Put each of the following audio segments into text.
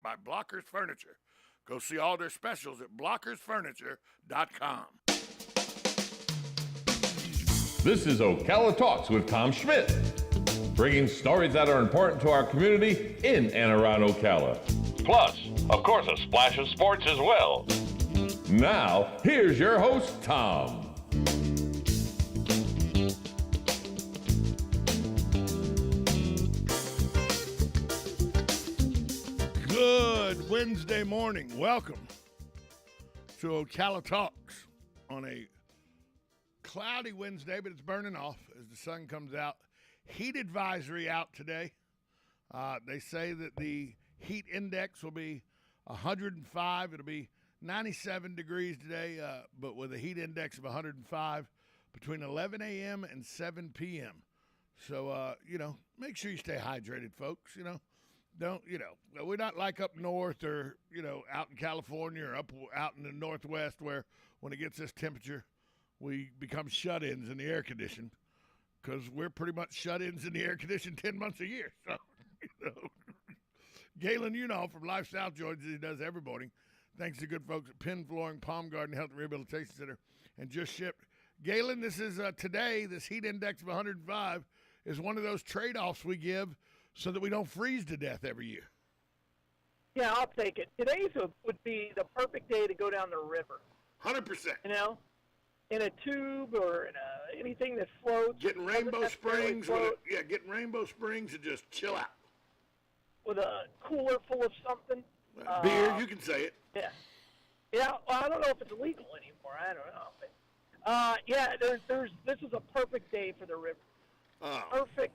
by Blockers Furniture. Go see all their specials at blockersfurniture.com. This is Ocala Talks with Tom Schmidt, bringing stories that are important to our community in and around Ocala. Plus, of course, a splash of sports as well. Now, here's your host, Tom. Good Wednesday morning. Welcome to Ocala Talks on a cloudy Wednesday, but it's burning off as the sun comes out. Heat advisory out today. They say that the heat index will be 105. It'll be 97 degrees today, but with a heat index of 105 between 11 a.m. and 7 p.m. So, make sure you stay hydrated, folks. We're not like up north or, out in California or out in the Northwest where when it gets this temperature, we become shut-ins in the air condition because we're pretty much shut-ins in the air condition 10 months a year. So, Galen, from Life South Georgia, he does every morning. Thanks to good folks at Penn Flooring, Palm Garden Health and Rehabilitation Center, and just shipped. Galen, this is today, this heat index of 105 is one of those trade-offs we give so that we don't freeze to death every year. Yeah, I'll take it. Today's would be the perfect day to go down the river. 100%. In a tube or in anything that floats. Getting Rainbow Springs, getting Rainbow Springs and just chill out. With a cooler full of something. Beer, you can say it. Yeah. Yeah, well, I don't know if it's legal anymore. I don't know. But, this is a perfect day for the river. Oh. Perfect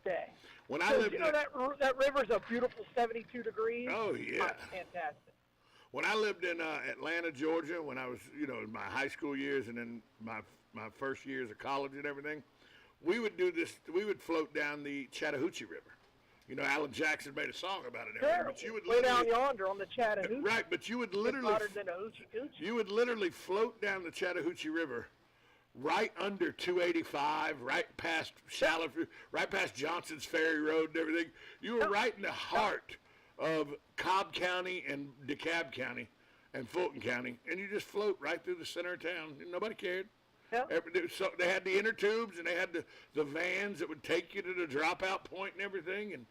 day. When I lived that river's a beautiful 72 degrees. Oh, yeah. Fantastic. When I lived in Atlanta, Georgia, when I was, in my high school years and then my first years of college and everything, we would do this. We would float down the Chattahoochee River. Alan Jackson made a song about it. Sure. But you would way down yonder on the Chattahoochee. Right, but you would literally float down the Chattahoochee River right under 285, right past right past Johnson's Ferry Road and everything. You were right in the heart of Cobb County and DeKalb County and Fulton County, and you just float right through the center of town. Nobody cared. Yeah. So they had the inner tubes, and they had the vans that would take you to the dropout point and everything.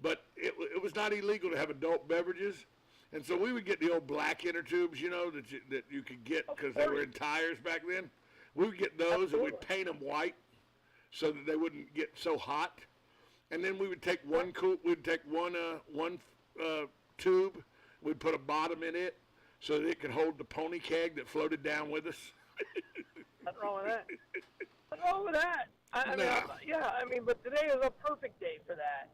But it was not illegal to have adult beverages. And so we would get the old black inner tubes, that you could get because they were in tires back then. We would get those. Absolutely. And we'd paint them white so that they wouldn't get so hot. And then we would take one tube. We'd put a bottom in it so that it could hold the pony keg that floated down with us. Nothing wrong with that. Nothing wrong with that. But today is a perfect day for that.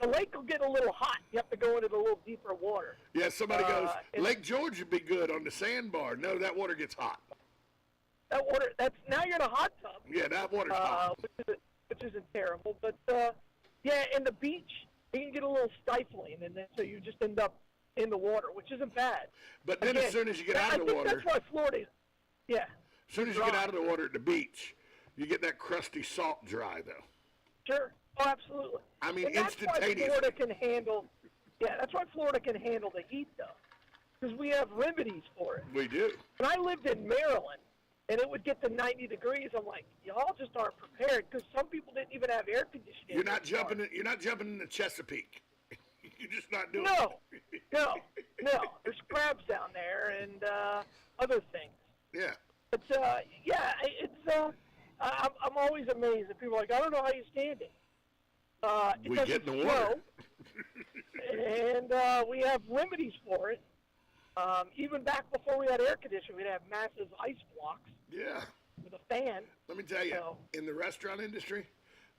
The lake will get a little hot. You have to go into the little deeper water. Yeah, somebody goes, Lake George would be good on the sandbar. No, that water gets hot. That water, now you're in a hot tub. Yeah, that water's hot. Which isn't terrible. But, in the beach, it can get a little stifling, and then so you just end up in the water, which isn't bad. But then as soon as you get out of the water. That's why Florida, yeah. As soon as you get out of the water at the beach, you get that crusty salt dry, though. Sure. Oh, absolutely. I mean, instantaneously. That's why Florida can handle the heat, though, because we have remedies for it. We do. When I lived in Maryland, and it would get to 90 degrees, I'm like, y'all just aren't prepared, because some people didn't even have air conditioning. You're not jumping in the Chesapeake. You're just not doing it. No. There's crabs down there and other things. Yeah. But I'm always amazed that people are like, I don't know how you stand it. We get in the water. And we have remedies for it. Even back before we had air conditioning, we'd have massive ice blocks. Yeah. With a fan. Let me tell you, in the restaurant industry,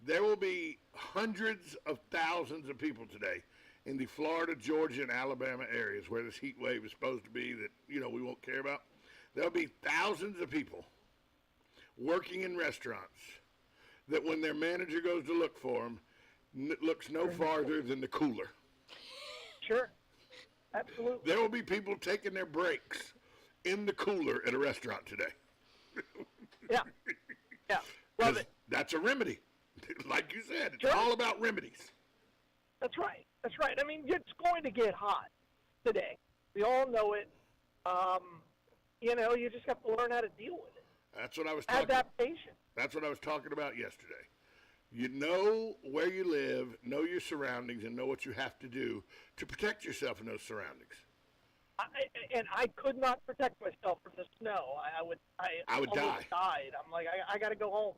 there will be hundreds of thousands of people today in the Florida, Georgia, and Alabama areas where this heat wave is supposed to be that, we won't care about. There'll be thousands of people working in restaurants that when their manager goes to look for them, looks no farther than the cooler. Sure. Absolutely. There will be people taking their breaks in the cooler at a restaurant today. Yeah. Love it. That's a remedy. Like you said, it's all about remedies. That's right. That's right. I mean, it's going to get hot today. We all know it. You just have to learn how to deal with it. That's what I was talking. Adaptation. That's what I was talking about yesterday. You know where you live, know your surroundings, and know what you have to do to protect yourself in those surroundings. I could not protect myself from the snow. I would would die. Died. I'm like, I got to go home.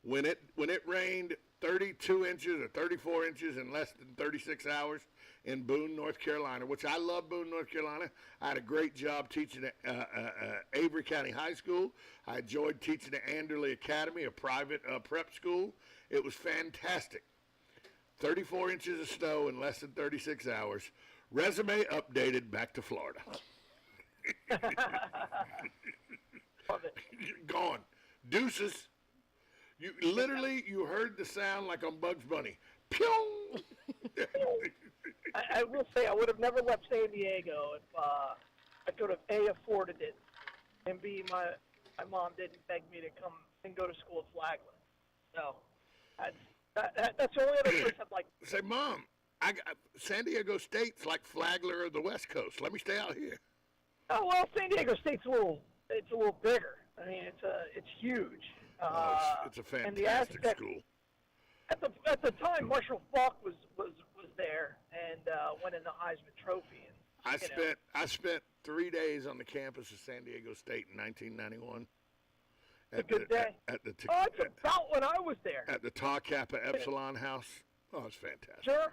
When it rained 32 inches or 34 inches in less than 36 hours in Boone, North Carolina, which I love Boone, North Carolina. I had a great job teaching at Avery County High School. I enjoyed teaching at Anderley Academy, a private prep school. It was fantastic. 34 inches of snow in less than 36 hours. Resume updated, back to Florida. Love it. Gone. Deuces. You heard the sound like on Bugs Bunny. Pyong! I will say I would have never left San Diego if I could have A, afforded it, and B, my mom didn't beg me to come and go to school at Flagler. So that's the only other place I'd like. Say, Mom, San Diego State's like Flagler of the West Coast. Let me stay out here. Oh well, San Diego State's a little bigger. I mean, it's huge. It's a fantastic and the Aztec, school. At the time, Marshall Falk was there and won in the Heisman Trophy. And, I spent 3 days on the campus of San Diego State in 1991. It's a good day. It's about when I was there. At the Tau Kappa Epsilon House. Oh, it's fantastic. Sure.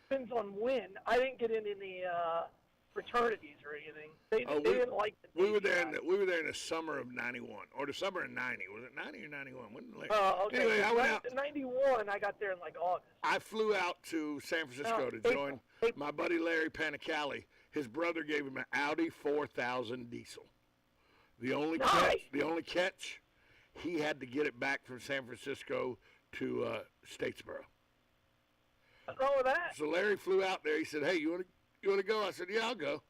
Depends on when. I didn't get into the fraternities or anything. They didn't like the we were there in the summer of 91 or the summer of 90. Was it 90 or 91? Okay. Anyway, I went out. 91. I got there in like August. I flew out to San Francisco to join my buddy Larry Panicali. His brother gave him an Audi 4000 diesel. The only catch, he had to get it back from San Francisco to Statesboro. What's wrong with that? So Larry flew out there. He said, "Hey, you want to go?" I said, "Yeah, I'll go."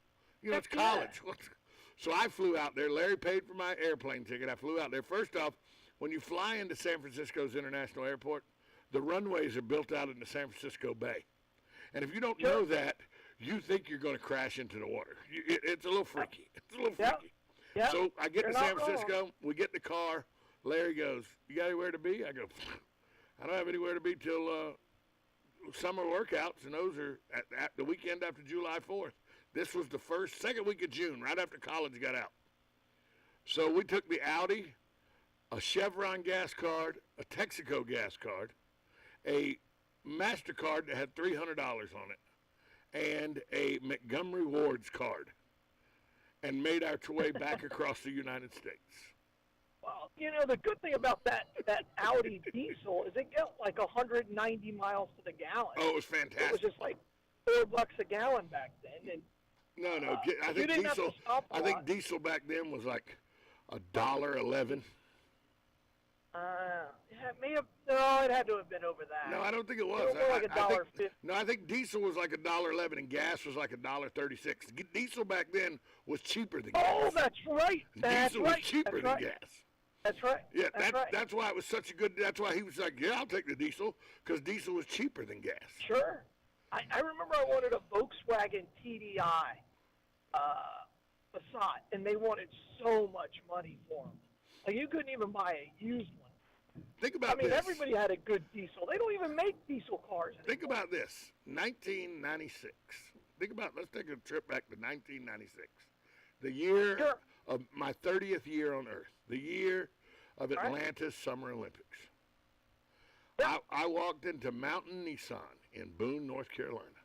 It's college. Yeah. So I flew out there. Larry paid for my airplane ticket. I flew out there. First off, when you fly into San Francisco's International Airport, the runways are built out in the San Francisco Bay. And if you don't know that, you think you're going to crash into the water. It's a little freaky. Yep. So I get to San Francisco. We get in the car. Larry goes, "You got anywhere to be?" I go, "I don't have anywhere to be till summer workouts, and those are at the weekend after July 4th. This was the second week of June, right after college got out. So we took the Audi, a Chevron gas card, a Texaco gas card, a MasterCard that had $300 on it, and a Montgomery Ward's card, and made our way back across the United States. Well, the good thing about that Audi diesel is it got like 190 miles to the gallon. Oh, it was fantastic. It was just like $4 a gallon back then. And no, I think diesel back then was like $1.11. It had to have been over that. No, I don't think it was. It was like $1.50. No, I think diesel was like $1.11 and gas was like $1.36. Diesel back then was cheaper than gas. Oh, that's right. Diesel was cheaper than gas. That's right. Yeah, that's why it was such a good. That's why he was like, "Yeah, I'll take the diesel," because diesel was cheaper than gas. Sure. I remember I wanted a Volkswagen TDI Passat, and they wanted so much money for them. Like you couldn't even buy a used one. Think about this. Everybody had a good diesel. They don't even make diesel cars anymore. Think about this. 1996. Let's take a trip back to 1996. The year of my 30th year on Earth. The year of Atlanta's Summer Olympics. Yep. I walked into Mountain Nissan in Boone, North Carolina.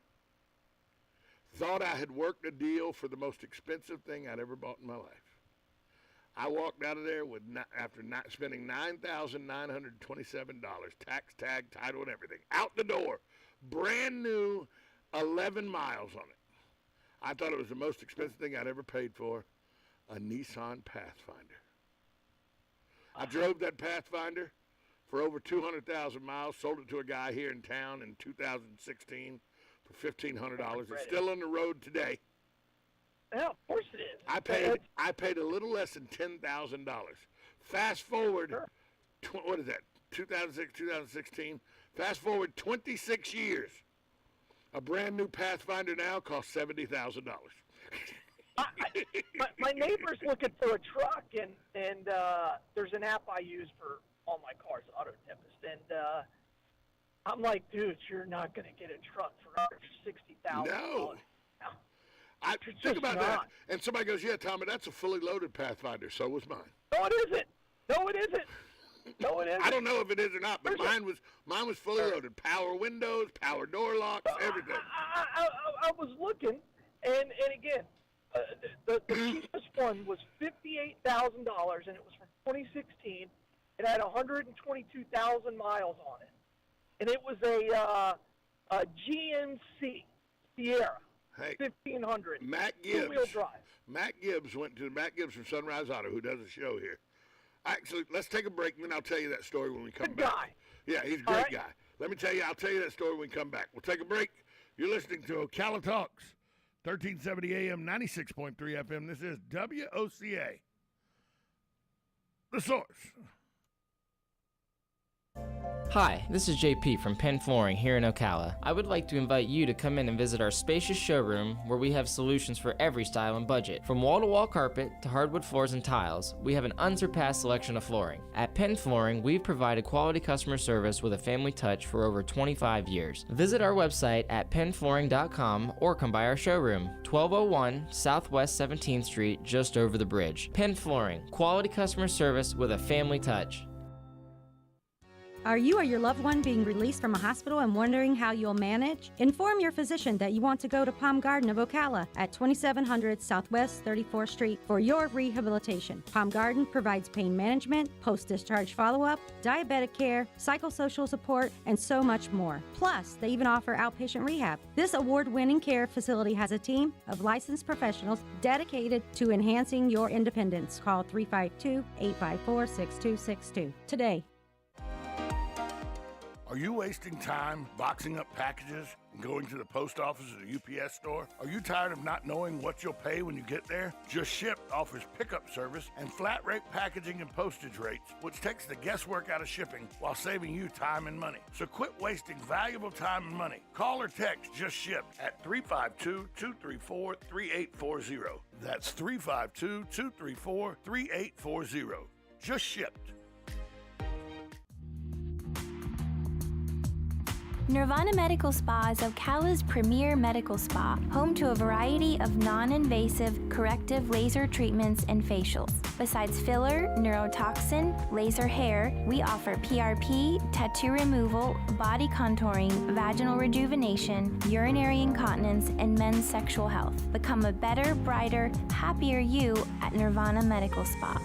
Thought I had worked a deal for the most expensive thing I'd ever bought in my life. I walked out of there after spending $9,927, tax, tag, title, and everything, out the door, brand new, 11 miles on it. I thought it was the most expensive thing I'd ever paid for, a Nissan Pathfinder. I drove that Pathfinder for over 200,000 miles, sold it to a guy here in town in 2016 for $1,500. It's still on the road today. Yeah, of course it is. I paid a little less than $10,000. Fast forward, what is that? 2006, 2016. Fast forward 26 years. A brand new Pathfinder now costs $70,000. My neighbor's looking for a truck, and there's an app I use for all my cars, Auto Tempest, and I'm like, dude, you're not going to get a truck for under $60,000. No. I think about that, and somebody goes, yeah, Tommy, that's a fully loaded Pathfinder. So was mine. No, it isn't. No, it isn't. No, it isn't. I don't know if it is or not, but mine was fully loaded. Power windows, power door locks, everything. I was looking, and again, the cheapest one was $58,000, and it was from 2016. It had 122,000 miles on it, and it was a GMC Sierra. Hey, 1500. Matt Gibbs. Two-wheel drive. Matt Gibbs Matt Gibbs from Sunrise Auto, who does a show here. Actually, let's take a break, and then I'll tell you that story when we come Good back. guy. Yeah, he's a great guy. Let me tell you, I'll tell you that story when we come back. We'll take a break. You're listening to Ocala Talks, 1370 AM, 96.3 FM. This is WOCA, The Source. Hi, this is JP from Penn Flooring here in Ocala. I would like to invite you to come in and visit our spacious showroom where we have solutions for every style and budget. From wall-to-wall carpet to hardwood floors and tiles, we have an unsurpassed selection of flooring. At Penn Flooring, we've provided quality customer service with a family touch for over 25 years. Visit our website at pennflooring.com or come by our showroom, 1201 Southwest 17th Street, just over the bridge. Penn Flooring, quality customer service with a family touch. Are you or your loved one being released from a hospital and wondering how you'll manage? Inform your physician that you want to go to Palm Garden of Ocala at 2700 Southwest 34th Street for your rehabilitation. Palm Garden provides pain management, post-discharge follow-up, diabetic care, psychosocial support, and so much more. Plus, they even offer outpatient rehab. This award-winning care facility has a team of licensed professionals dedicated to enhancing your independence. Call 352-854-6262 today. Are you wasting time boxing up packages and going to the post office or the UPS store? Are you tired of not knowing what you'll pay when you get there? Just Ship offers pickup service and flat rate packaging and postage rates, which takes the guesswork out of shipping while saving you time and money. So quit wasting valuable time and money. Call or text Just Ship at 352-234-3840. That's 352-234-3840. Just Shipped. Nirvana Medical Spa is Ocala's premier medical spa, home to a variety of non-invasive corrective laser treatments and facials. Besides filler, neurotoxin, laser hair, we offer PRP, tattoo removal, body contouring, vaginal rejuvenation, urinary incontinence, and men's sexual health. Become a better, brighter, happier you at Nirvana Medical Spa.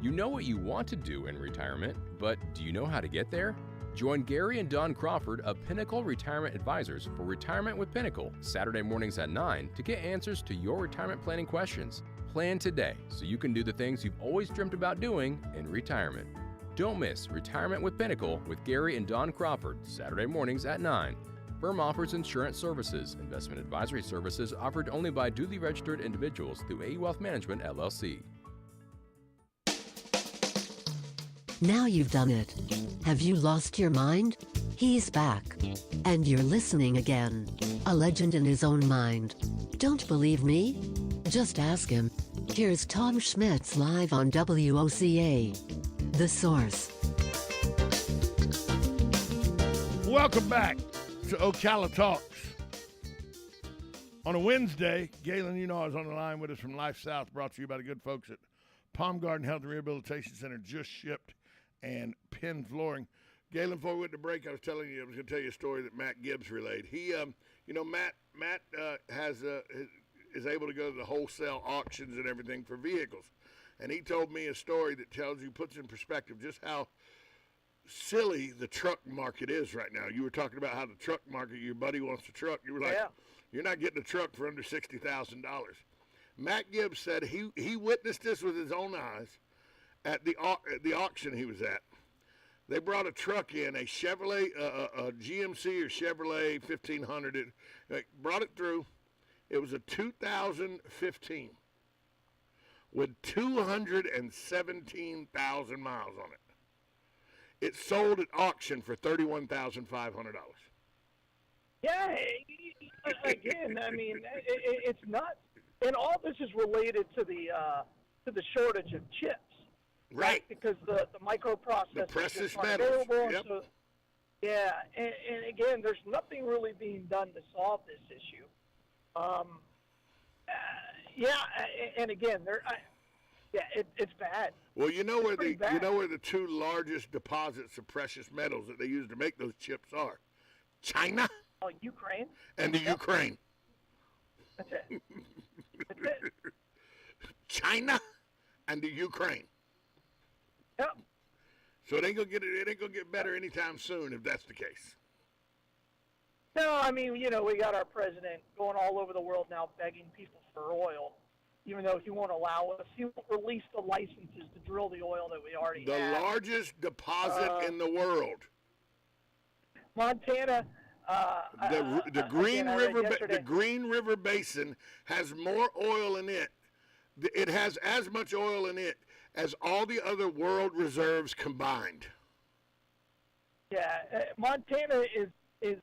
You know what you want to do in retirement, but do you know how to get there? Join Gary and Don Crawford of Pinnacle Retirement Advisors for Retirement with Pinnacle, Saturday mornings at 9 to get answers to your retirement planning questions. Plan today so you can do the things you've always dreamt about doing in retirement. Don't miss Retirement with Pinnacle with Gary and Don Crawford, Saturday mornings at 9. Firm offers insurance services. Investment advisory services offered only by duly registered individuals through AE Wealth Management, LLC. Now you've done it. Have you lost your mind? He's back. And you're listening again. A legend in his own mind. Don't believe me? Just ask him. Here's Tom Schmitz live on WOCA. The Source. Welcome back to Ocala Talks. On a Wednesday, Galen, you know I was on the line with us from Life South, brought to you by the good folks at Palm Garden Health and Rehabilitation Center, Just Shipped, and Penn Flooring. Galen, before we went to break, I was going to tell you a story that Matt Gibbs relayed. He, Matt is able to go to the wholesale auctions and everything for vehicles. And he told me a story that puts in perspective just how silly the truck market is right now. You were talking about how the truck market, your buddy wants a truck. You were like, You're not getting a truck for under $60,000. Matt Gibbs said he witnessed this with his own eyes at the auction he was at. They brought a truck in, a Chevrolet, a GMC or Chevrolet 1500. They brought it through. It was a 2015 with 217,000 miles on it. It sold at auction for $31,500. Yeah, again, I mean, it's nuts. And all this is related to the shortage of chips. Right. Because the microprocessors The precious aren't metals. available. Yep. So, yeah, and again, there's nothing really being done to solve this issue. And again, it's bad. Well, you know where the two largest deposits of precious metals that they use to make those chips are? China Ukraine. and the Ukraine. That's it. That's it. China and the Ukraine. Yep. So it ain't gonna get better anytime soon if that's the case. No, I mean, we got our president going all over the world now begging people for oil, even though he won't allow us. He won't release the licenses to drill the oil that we already The have. largest deposit in the world. Montana. The Green River Basin has more oil in it. It has as much oil in it as all the other world reserves combined. Yeah, Montana is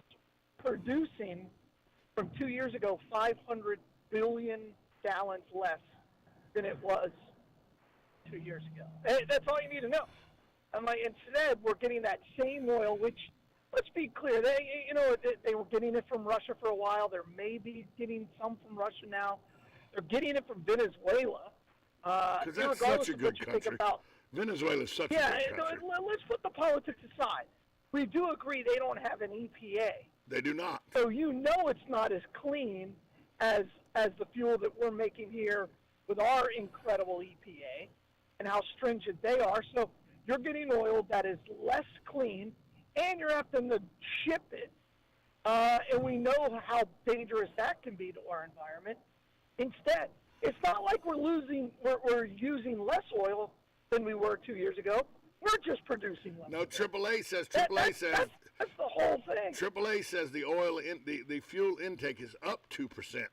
producing from 2 years ago 500 billion gallons less than it was 2 years ago. That's all you need to know. I'm like, instead, we're getting that same oil, which, let's be clear, they were getting it from Russia for a while. They're maybe getting some from Russia now. They're getting it from Venezuela. Because that's such a good country. Venezuela's such a good country. Yeah, let's put the politics aside. We do agree they don't have an EPA. They do not. So it's not as clean as the fuel that we're making here with our incredible EPA and how stringent they are. So you're getting oil that is less clean, and you're having to ship it. And we know how dangerous that can be to our environment. Instead, it's not like we're using less oil than we were 2 years ago. We're just producing less. No, AAA says that's the whole thing. AAA says the oil the fuel intake is up 2%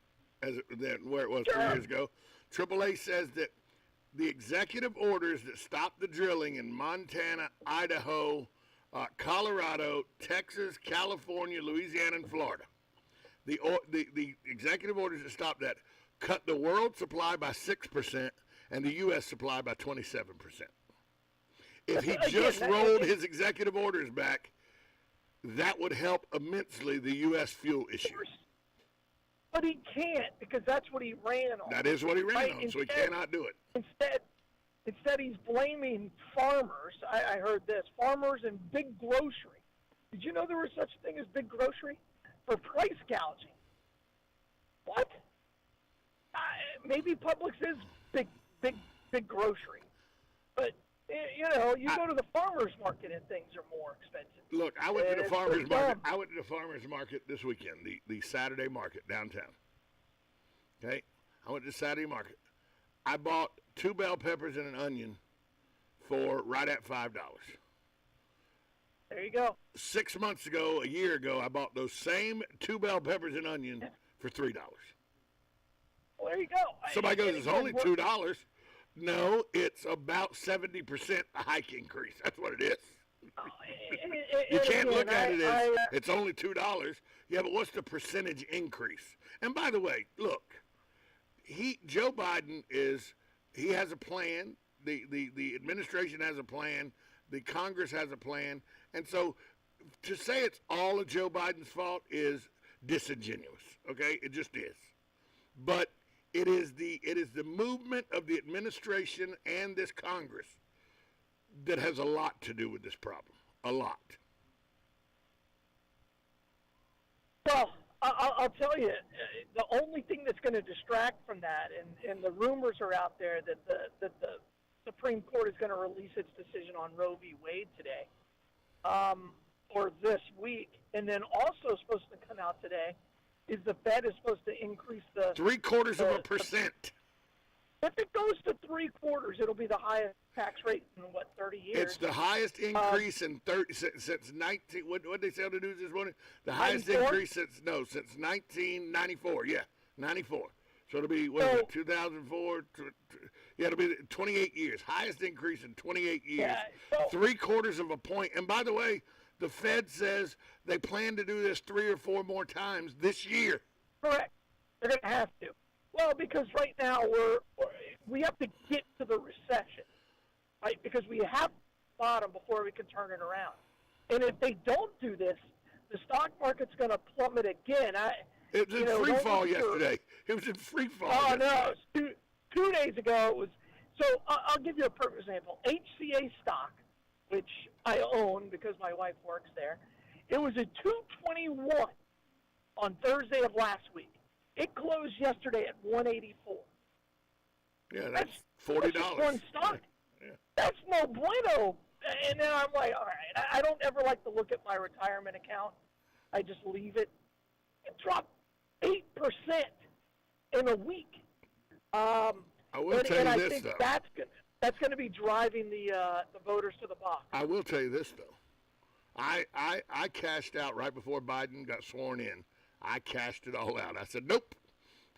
where it was 3 years ago. AAA says that the executive orders that stopped the drilling in Montana, Idaho, Colorado, Texas, California, Louisiana, and Florida. The executive orders that stopped that cut the world supply by 6% and the U.S. supply by 27%. If he just rolled his executive orders back, that would help immensely the U.S. fuel issue. But he can't, because that's what he ran on. That is what he ran on, so he cannot do it. Instead, he's blaming farmers. I heard this. Farmers and big grocery. Did you know there was such a thing as big grocery? For price gouging. What? Maybe Publix is big grocery. But, you go to the farmer's market and things are more expensive. Look, I went to the farmer's market. I went to the farmer's market this weekend, the Saturday market downtown. Okay? I went to the Saturday market. I bought 2 bell peppers and an onion for right at $5. There you go. 6 months ago, a year ago, I bought those same 2 bell peppers and onion for $3. Well, there you go. Somebody goes, it's only $2. No, it's about 70% a hike increase. That's what it is. You can't look at it as it's only $2. Yeah, but what's the percentage increase? And by the way, look, Joe Biden he has a plan. The administration has a plan. The Congress has a plan. And so to say it's all of Joe Biden's fault is disingenuous. Okay, it just is. But it is the movement of the administration and this Congress that has a lot to do with this problem. A lot. Well, I'll tell you, the only thing that's going to distract from that, and the rumors are out there that the Supreme Court is going to release its decision on Roe v. Wade today, or this week, and then also supposed to come out today is the Fed is supposed to increase the 0.75%. If it goes to 3/4, it'll be the highest tax rate in 30 years. It's the highest increase in since 19. What did they say on the news this morning? The highest 94? increase since 1994. Yeah, 94. So it'll be 2004. Yeah, it'll be 28 years. Highest increase in 28 years. Yeah, so, 3/4 of a point. And by the way, the Fed says they plan to do this 3 or 4 more times this year. correct. They're going to have to. Well, because right now we have to get to the recession, right? Because we have bottom before we can turn it around. And if they don't do this, the stock market's going to plummet again. It was in free fall yesterday. It was in free fall. Oh, no. It was 2 days ago. It was. So I'll give you a perfect example. HCA stock, which I own because my wife works there, it was at 221 on Thursday of last week. It closed yesterday at 184. Yeah, that's $40. That's just one stock. Yeah. That's no bueno. And then I'm like, all right, I don't ever like to look at my retirement account. I just leave it. It dropped 8% in a week. I will tell you I this, think though. that's going to be driving the voters to the box. I will tell you this, though. I cashed out right before Biden got sworn in. I cashed it all out. I said, nope.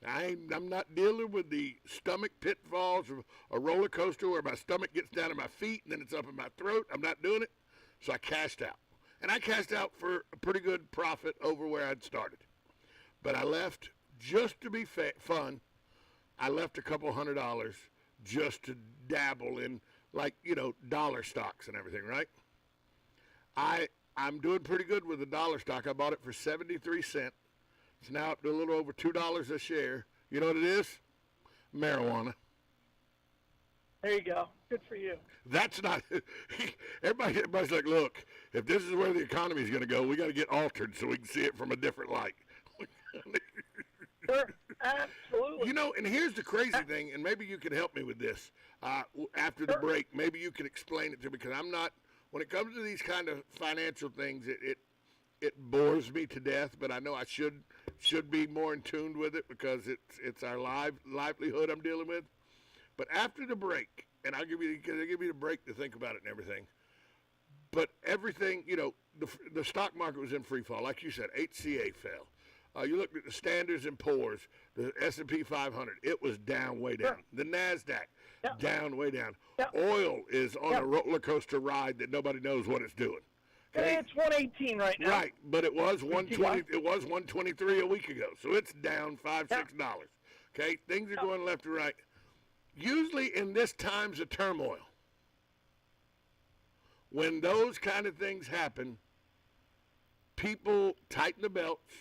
I'm not dealing with the stomach pitfalls of a roller coaster where my stomach gets down to my feet and then it's up in my throat. I'm not doing it. So I cashed out. And I cashed out for a pretty good profit over where I'd started. But I left just to be fun. I left a couple $100 just to dabble in, like, dollar stocks and everything, right? I'm doing pretty good with the dollar stock. I bought it for 73 cents. It's now up to a little over $2 a share. You know what it is? Marijuana. There you go. Good for you. That's not everybody's like, look, if this is where the economy is going to go, we got to get altered so we can see it from a different light. Sure, absolutely. And here's the crazy thing, and maybe you can help me with this after the break. Maybe you can explain it to me, because I'm not, when it comes to these kind of financial things, it bores me to death, but I know I should be more in tune with it because it's our livelihood I'm dealing with. But after the break, and I'll give you the break to think about it and everything. But everything, the stock market was in free fall, like you said. HCA fell. You looked at the Standards and Poor's, the S&P 500. It was down, way down. The Nasdaq down, way down. Oil is on a roller coaster ride that nobody knows what it's doing. Okay? It's 118 right now. Right, but it was 120. It was 123 a week ago, so it's down $5-6. Okay, things are going left and right. Usually in this times of turmoil, when those kind of things happen, people tighten the belts.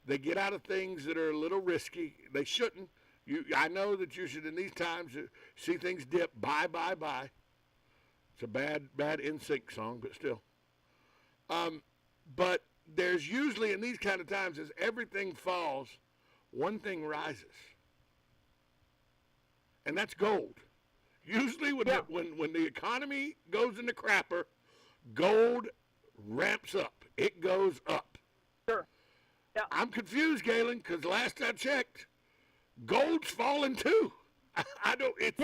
They get out of things that are a little risky. They shouldn't. I know that you should, in these times, see things dip. Buy. It's a bad NSYNC song, but still. But there's usually, in these kind of times, as everything falls, one thing rises. And that's gold. Usually when the economy goes in the crapper, gold ramps up. It goes up. Sure. Yeah. I'm confused, Galen, because last I checked, gold's falling too. I don't. It's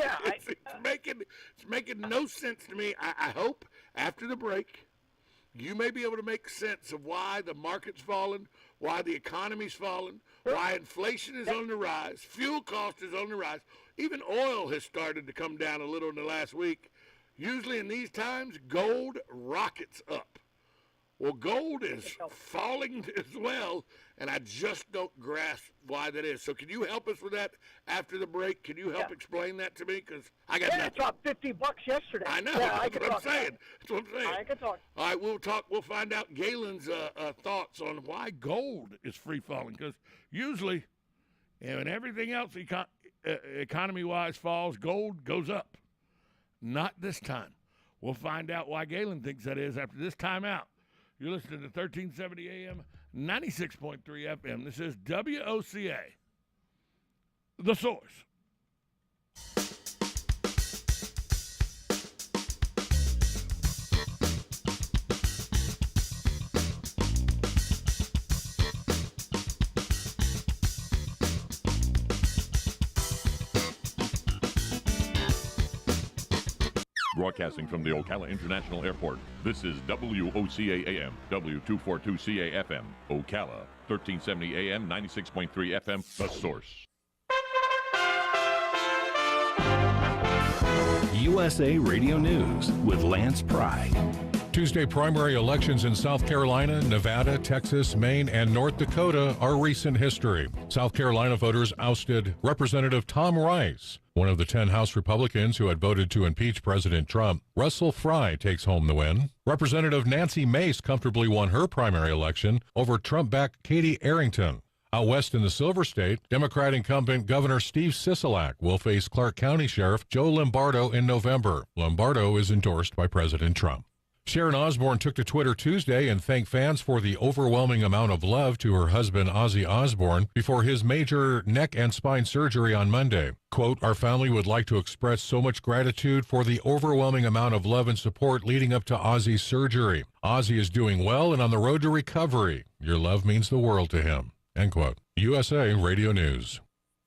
making no sense to me. I hope after the break, you may be able to make sense of why the market's fallen, why the economy's fallen, why inflation is on the rise, fuel cost is on the rise. Even oil has started to come down a little in the last week. Usually in these times, gold rockets up. Well, gold is falling as well, and I just don't grasp why that is. So can you help us with that after the break? Can you help explain that to me? Because I got nothing. It dropped $50 yesterday. I know. Yeah, That's what I'm saying. That's what I'm saying. I can talk. All right, we'll talk. We'll find out Galen's thoughts on why gold is free falling. Because usually, when everything else economy-wise falls, gold goes up. Not this time. We'll find out why Galen thinks that is after this time out. You're listening to 1370 AM, 96.3 FM. This is WOCA, The Source. Broadcasting from the Ocala International Airport, this is WOCA AM, W242CA FM, Ocala, 1370 AM, 96.3 FM, The Source. USA Radio News with Lance Pry. Tuesday primary elections in South Carolina, Nevada, Texas, Maine, and North Dakota are recent history. South Carolina voters ousted Representative Tom Rice, one of the 10 House Republicans who had voted to impeach President Trump. Russell Fry takes home the win. Representative Nancy Mace comfortably won her primary election over Trump-backed Katie Arrington. Out west in the Silver State, Democrat incumbent Governor Steve Sisolak will face Clark County Sheriff Joe Lombardo in November. Lombardo is endorsed by President Trump. Sharon Osbourne took to Twitter Tuesday and thanked fans for the overwhelming amount of love to her husband Ozzy Osbourne before his major neck and spine surgery on Monday. Quote, "Our family would like to express so much gratitude for the overwhelming amount of love and support leading up to Ozzy's surgery. Ozzy is doing well and on the road to recovery. Your love means the world to him." End quote. USA Radio News.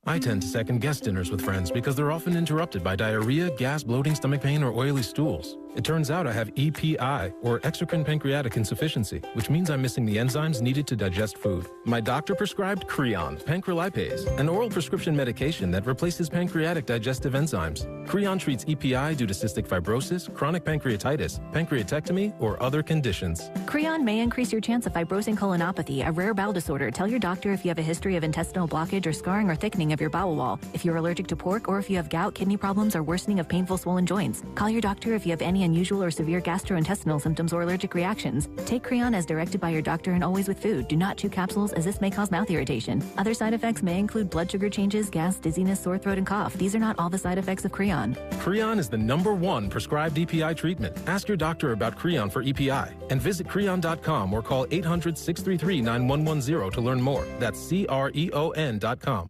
I tend to second-guess dinners with friends because they're often interrupted by diarrhea, gas, bloating, stomach pain, or oily stools. It turns out I have EPI, or exocrine pancreatic insufficiency, which means I'm missing the enzymes needed to digest food. My doctor prescribed Creon, pancrelipase, an oral prescription medication that replaces pancreatic digestive enzymes. Creon treats EPI due to cystic fibrosis, chronic pancreatitis, pancreatectomy, or other conditions. Creon may increase your chance of fibrosing colonopathy, a rare bowel disorder. Tell your doctor if you have a history of intestinal blockage or scarring or thickening of your bowel wall, if you're allergic to pork, or if you have gout, kidney problems, or worsening of painful swollen joints. Call your doctor if you have any unusual or severe gastrointestinal symptoms or allergic reactions. Take Creon as directed by your doctor and always with food. Do not chew capsules as this may cause mouth irritation. Other side effects may include blood sugar changes, gas, dizziness, sore throat, and cough. These are not all the side effects of Creon. Creon is the #1 prescribed EPI treatment. Ask your doctor about Creon for EPI and visit Creon.com or call 800-633-9110 to learn more. That's CREON.com.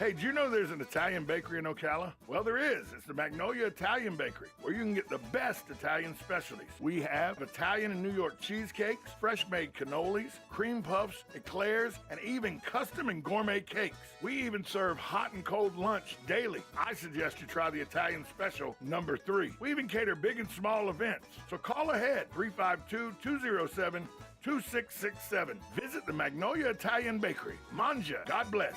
Hey, did you know there's an Italian bakery in Ocala? Well, there is. It's the Magnolia Italian Bakery, where you can get the best Italian specialties. We have Italian and New York cheesecakes, fresh-made cannolis, cream puffs, eclairs, and even custom and gourmet cakes. We even serve hot and cold lunch daily. I suggest you try the Italian special number 3. We even cater big and small events. So call ahead, 352-207-2667. Visit the Magnolia Italian Bakery. Manja. God bless.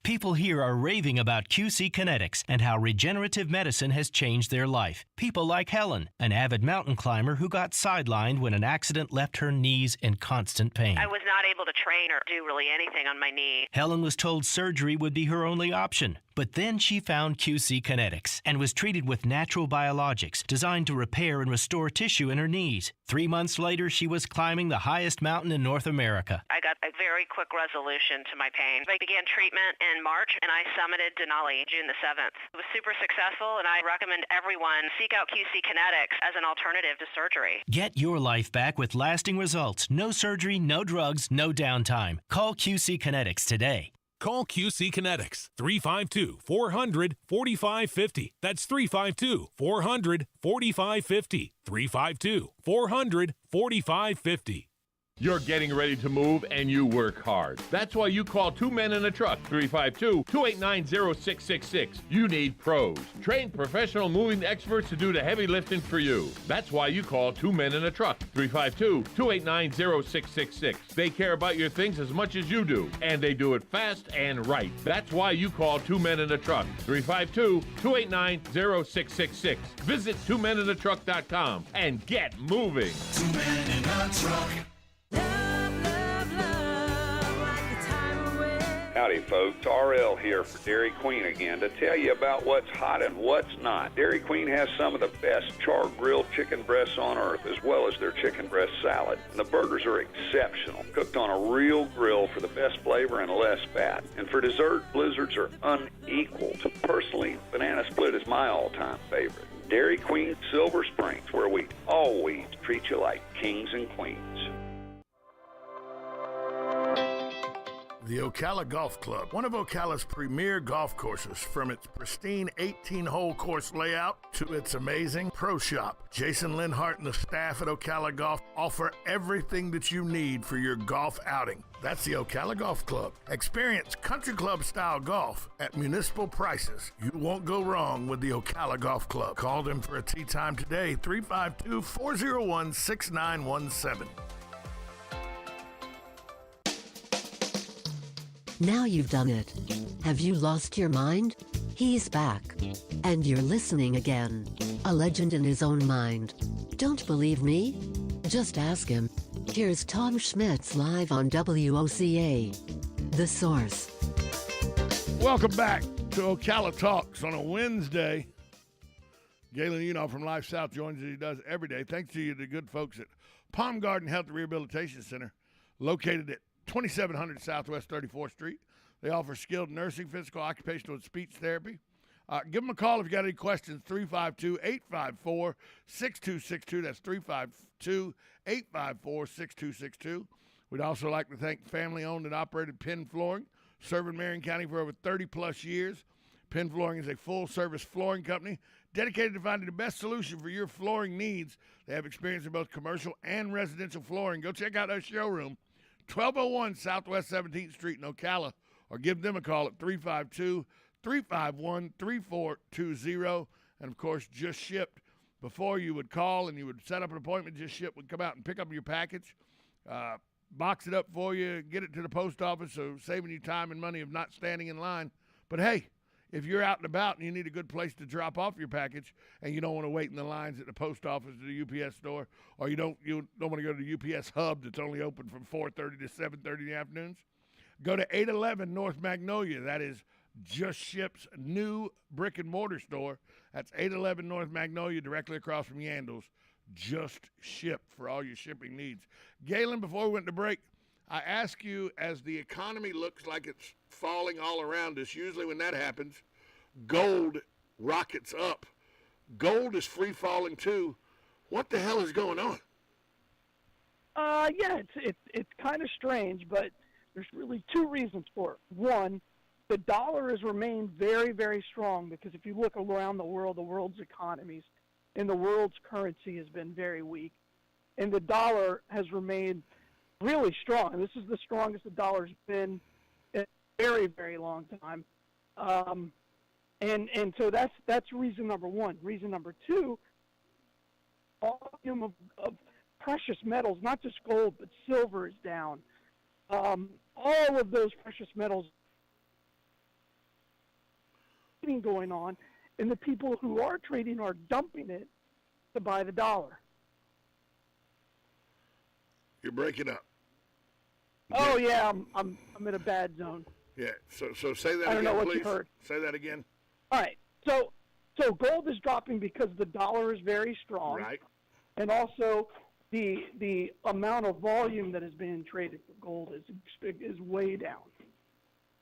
People here are raving about QC Kinetics and how regenerative medicine has changed their life. People like Helen, an avid mountain climber who got sidelined when an accident left her knees in constant pain. I was not able to train or do really anything on my knee. Helen was told surgery would be her only option. But then she found QC Kinetics and was treated with natural biologics designed to repair and restore tissue in her knees. 3 months later, she was climbing the highest mountain in North America. I got a very quick resolution to my pain. I began treatment in March, and I summited Denali June the 7th. It was super successful, and I recommend everyone seek out QC Kinetics as an alternative to surgery. Get your life back with lasting results. No surgery, no drugs, no downtime. Call QC Kinetics today. Call QC Kinetics, 352-400-4550. That's 352-400-4550. 352-400-4550. You're getting ready to move and you work hard. That's why you call Two Men in a Truck, 352-289-0666. You need pros. Trained professional moving experts to do the heavy lifting for you. That's why you call Two Men in a Truck, 352-289-0666. They care about your things as much as you do, and they do it fast and right. That's why you call Two Men in a Truck, 352-289-0666. Visit twomeninatruck.com and get moving. Two Men in a Truck. Howdy folks, RL here for Dairy Queen again to tell you about what's hot and what's not. Dairy Queen has some of the best char-grilled chicken breasts on earth, as well as their chicken breast salad. And the burgers are exceptional, cooked on a real grill for the best flavor and less fat. And for dessert, blizzards are unequaled. Personally, banana split is my all-time favorite. Dairy Queen Silver Springs, where we always treat you like kings and queens. The Ocala Golf Club, one of Ocala's premier golf courses, from its pristine 18-hole course layout to its amazing pro shop. Jason Linhart and the staff at Ocala Golf offer everything that you need for your golf outing. That's the Ocala Golf Club. Experience country club style golf at municipal prices. You won't go wrong with the Ocala Golf Club. Call them for a tee time today, 352-401-6917. Now you've done it. Have you lost your mind? He's back. And you're listening again. A legend in his own mind. Don't believe me? Just ask him. Here's Tom Schmitz live on WOCA. The Source. Welcome back to Ocala Talks on a Wednesday. Galen Unoff from Life South joins us. He does every day. Thanks to you, the good folks at Palm Garden Health and Rehabilitation Center, located at 2700 Southwest 34th Street. They offer skilled nursing, physical, occupational, and speech therapy. Give them a call if you got any questions, 352-854-6262. That's 352-854-6262. We'd also like to thank family-owned and operated Penn Flooring, serving Marion County for over 30-plus years. Penn Flooring is a full-service flooring company dedicated to finding the best solution for your flooring needs. They have experience in both commercial and residential flooring. Go check out their showroom, 1201 Southwest 17th Street in Ocala, or give them a call at 352-351-3420. And, of course, Just Shipped. Before you would call and you would set up an appointment, Just Shipped would come out and pick up your package, box it up for you, get it to the post office, so saving you time and money of not standing in line. But, hey, if you're out and about and you need a good place to drop off your package and you don't want to wait in the lines at the post office or the UPS store, or you don't want to go to the UPS hub that's only open from 4:30 to 7:30 in the afternoons, go to 811 North Magnolia. That is Just Ship's new brick and mortar store. That's 811 North Magnolia, directly across from Yandles. Just Ship for all your shipping needs. Galen, before we went to break, I ask you, as the economy looks like it's falling all around us, usually when that happens, gold rockets up. Gold is free falling too. What the hell is going on? Yeah, it's kind of strange, but there's really two reasons for it. One, the dollar has remained very, very strong, because if you look around the world's economies and the world's currency has been very weak, and the dollar has remained really strong. And this is the strongest the dollar's been in a very, very long time. And so that's reason number one. Reason number two, volume of precious metals, not just gold, but silver is down. All of those precious metals going on, and the people who are trading are dumping it to buy the dollar. You're breaking up. Oh yeah, I'm in a bad zone. Yeah. So say that again, please. I don't know what you heard. Say that again. All right. So gold is dropping because the dollar is very strong. Right. And also the amount of volume that is being traded for gold is way down.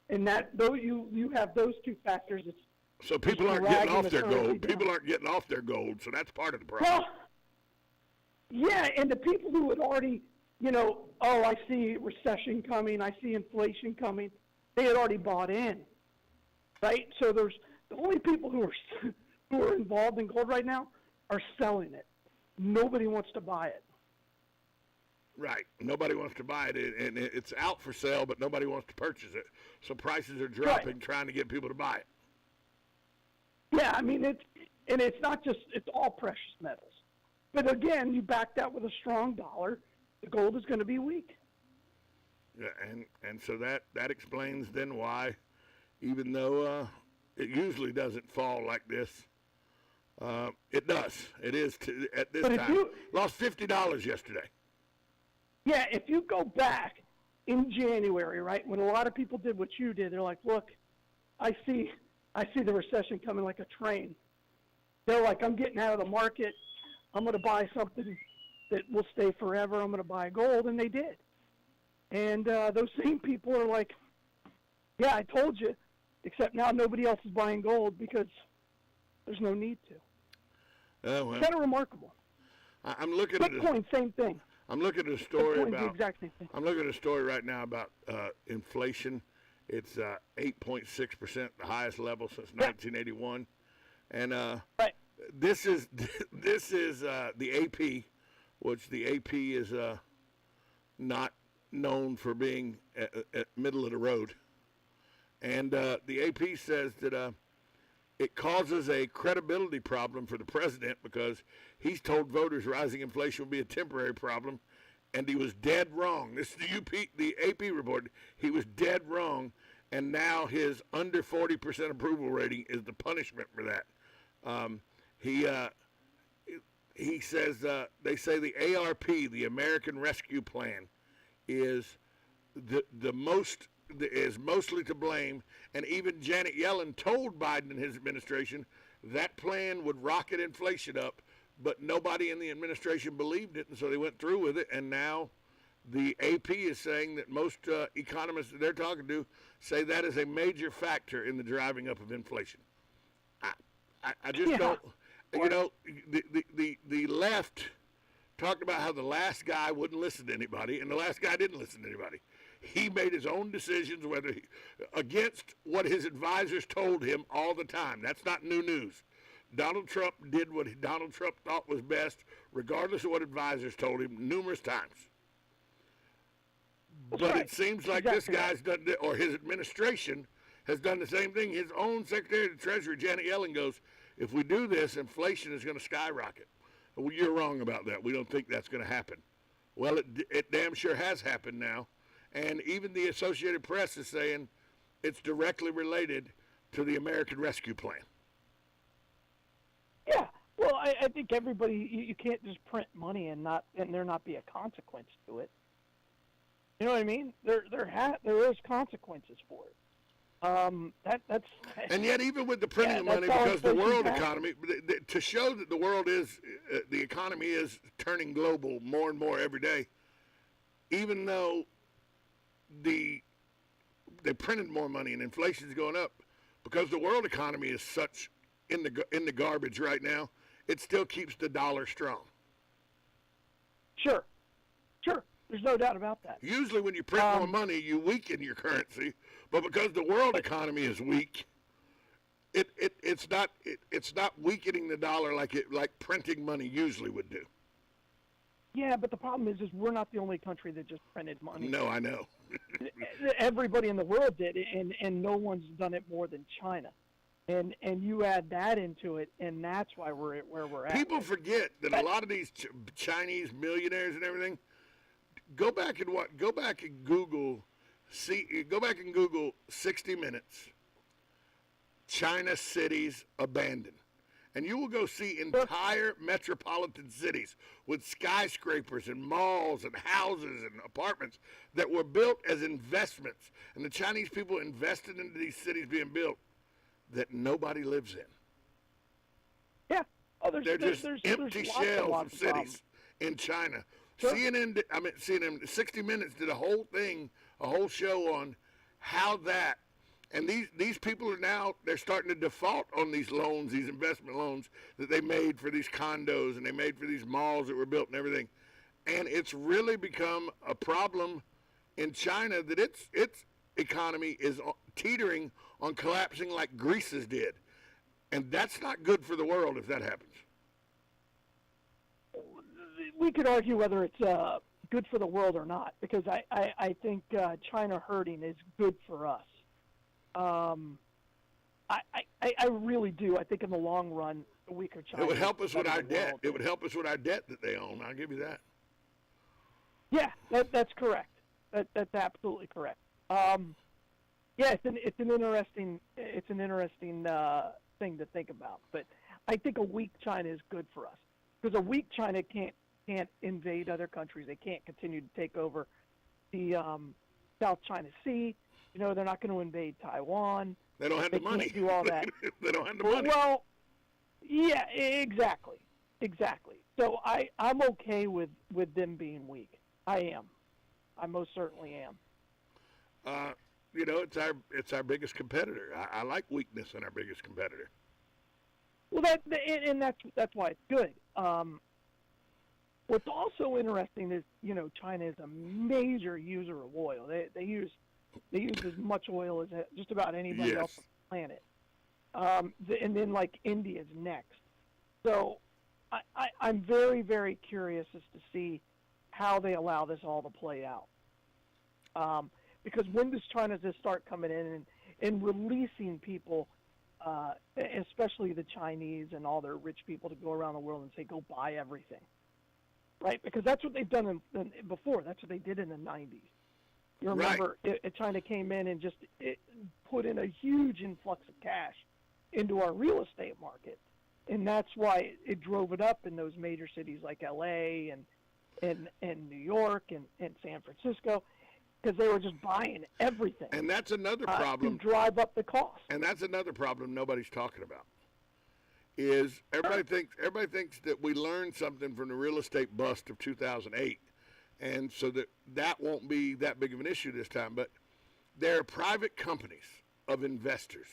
And that though you have those two factors, it's so people aren't getting off their gold. People aren't getting off their gold, so that's part of the problem. Well, yeah, and the people who had already, I see recession coming, I see inflation coming, they had already bought in, right? So there's the only people who are involved in gold right now are selling it. Nobody wants to buy it. Right. Nobody wants to buy it, and it's out for sale, but nobody wants to purchase it. So prices are dropping, right, trying to get people to buy it. Yeah, I mean, it's not just, it's all precious metals. But again, you back that with a strong dollar, the gold is going to be weak. Yeah, and so that explains then why, even though it usually doesn't fall like this, it does. It is at this time. Lost $50 yesterday. Yeah, if you go back in January, right, when a lot of people did what you did, they're like, look, I see the recession coming like a train. They're like, I'm getting out of the market. I'm going to buy something that will stay forever. I'm going to buy gold, and they did. And those same people are like, yeah, I told you, except now nobody else is buying gold because there's no need to. Well, it's kind of remarkable. I'm looking at Bitcoin, same thing. I'm looking at a story Bitcoin's about the exact same thing. I'm looking at a story right now about inflation. It's 8.6%, the highest level since 1981, and right. This is the AP, which the AP is not known for being at middle of the road, and the AP says that it causes a credibility problem for the president because he's told voters rising inflation will be a temporary problem, and he was dead wrong. This is the AP report. He was dead wrong, and now his under 40% approval rating is the punishment for that. He says they say the ARP, the American Rescue Plan, is mostly to blame, and even Janet Yellen told Biden and his administration that plan would rocket inflation up, but nobody in the administration believed it, and so they went through with it, and now the AP is saying that most economists that they're talking to say that is a major factor in the driving up of inflation. I just don't, you know, the left talked about how the last guy wouldn't listen to anybody, and the last guy didn't listen to anybody. He made his own decisions against what his advisors told him all the time. That's not new news. Donald Trump did what Donald Trump thought was best, regardless of what advisors told him, numerous times. But it seems like this guy's done, or his administration has done the same thing. His own Secretary of the Treasury, Janet Yellen, goes, if we do this, inflation is going to skyrocket. Well, you're wrong about that. We don't think that's going to happen. Well, it damn sure has happened now. And even the Associated Press is saying it's directly related to the American Rescue Plan. Yeah. Well, I think everybody, you can't just print money and there not be a consequence to it. You know what I mean? There is consequences for it. That's and yet even with the printing of money, because the world economy, to show that the world is, the economy is turning global more and more every day, even though they printed more money and inflation is going up, because the world economy is such in the garbage right now, it still keeps the dollar strong. Sure. There's no doubt about that. Usually when you print more money, you weaken your currency, but because the world economy is weak, it's not weakening the dollar like printing money usually would do. Yeah, but the problem is we're not the only country that just printed money. No, I know. Everybody in the world did, and no one's done it more than China. And you add that into it, and that's why we're at where we're at. People forget that a lot of these Chinese millionaires and everything. Go back and Google 60 Minutes. China cities abandoned. And you will go see entire metropolitan cities with skyscrapers and malls and houses and apartments that were built as investments. And the Chinese people invested into these cities being built that nobody lives in. Yeah. Oh, they're just empty shells of cities in China. Sure. CNN, 60 Minutes did a whole show on how that, and these people are now, they're starting to default on these loans, these investment loans that they made for these condos and they made for these malls that were built and everything. And it's really become a problem in China that its economy is teetering on collapsing like Greece's did. And that's not good for the world if that happens. We could argue whether it's good for the world or not, because I think China hurting is good for us. I really do. I think in the long run, a weaker China. It would help us with our debt. It would help us with our debt that they own. I'll give you that. Yeah, that's correct. That's absolutely correct. Yeah, it's an interesting thing to think about. But I think a weak China is good for us, because a weak China can't invade other countries. They can't continue to take over the South China Sea. You know, they're not going to invade Taiwan. They don't have the money. Can't do all that. They don't have the money. Well, yeah, exactly. So I'm okay with them being weak. I am. I most certainly am. You know, it's our biggest competitor. I like weakness in our biggest competitor. Well, that's why it's good. What's also interesting is, you know, China is a major user of oil. They use as much oil as just about anybody else on the planet. And then, like, India's next. So I'm very, very curious as to see how they allow this all to play out. Because when does China just start coming in and releasing people, especially the Chinese and all their rich people, to go around the world and say, go buy everything? Right? Because that's what they've done before. That's what they did in the 90s. You remember it China came in and just put in a huge influx of cash into our real estate market. And that's why it drove it up in those major cities like L.A. and New York and San Francisco, because they were just buying everything. And that's another problem. To drive up the cost. And that's another problem nobody's talking about. Is everybody thinks that we learned something from the real estate bust of 2008, and so that won't be that big of an issue this time. But there are private companies of investors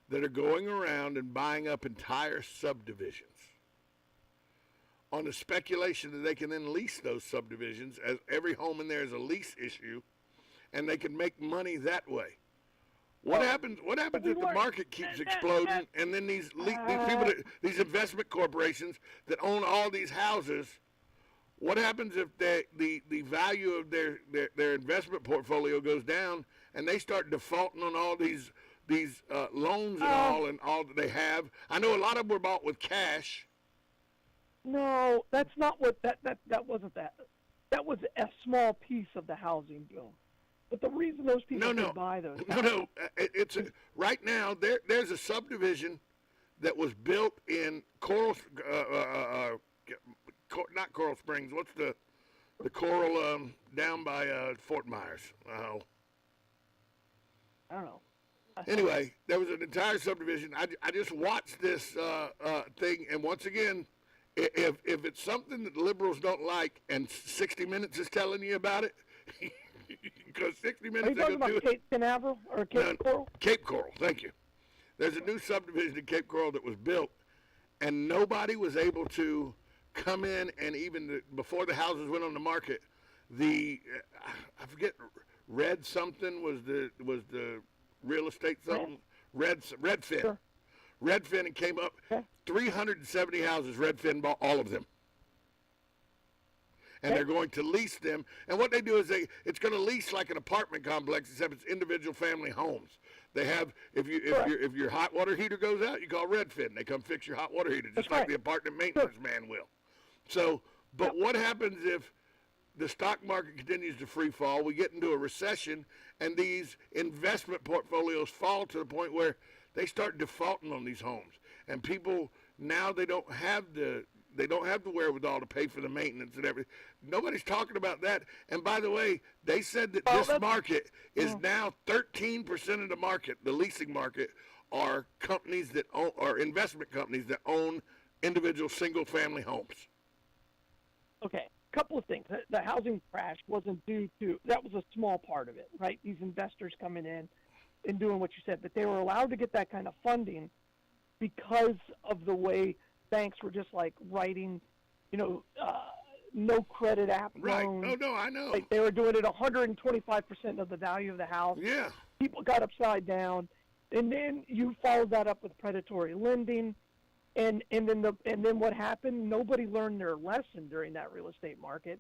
that are going around and buying up entire subdivisions on the speculation that they can then lease those subdivisions, as every home in there is a lease issue, and they can make money that way. What happens if the market keeps exploding, and then these people, these investment corporations that own all these houses, what happens if the value of their investment portfolio goes down, and they start defaulting on all these loans and all that they have? I know a lot of them were bought with cash. No, that's not what that wasn't that. That was a small piece of the housing boom. But the reason those people can buy those it's right now there's a subdivision that was built in not Coral Springs. What's the Coral down by Fort Myers? Oh, I don't know. Anyway, there was an entire subdivision. I just watched this thing, and once again, if it's something that liberals don't like, and 60 Minutes is telling you about it, because 60 Minutes. Are you talking about Cape Canaveral or Cape Coral? Cape Coral, thank you. There's a new subdivision in Cape Coral that was built, and nobody was able to come in, and even before the houses went on the market, I forget, Red something was the real estate something. Redfin. Sure. Redfin, and came up 370 houses. Redfin bought all of them. And they're going to lease them. And what they do is it's going to lease like an apartment complex, except it's individual family homes. They have, if your hot water heater goes out, you call Redfin. They come fix your hot water heater, just like the apartment maintenance man will. So, but what happens if the stock market continues to free fall, we get into a recession, and these investment portfolios fall to the point where they start defaulting on these homes, and people now they don't have the wherewithal to pay for the maintenance and everything. Nobody's talking about that. And by the way, they said that this market is now 13% of the market. The leasing market are companies that own, or investment companies that own individual single-family homes. Okay, couple of things. The housing crash wasn't due to, that was a small part of it, right? These investors coming in and doing what you said, but they were allowed to get that kind of funding because of the way banks were just like writing, no credit app loans. Right. No, I know. Like they were doing it 125% of the value of the house. Yeah. People got upside down, and then you followed that up with predatory lending, and then what happened? Nobody learned their lesson during that real estate market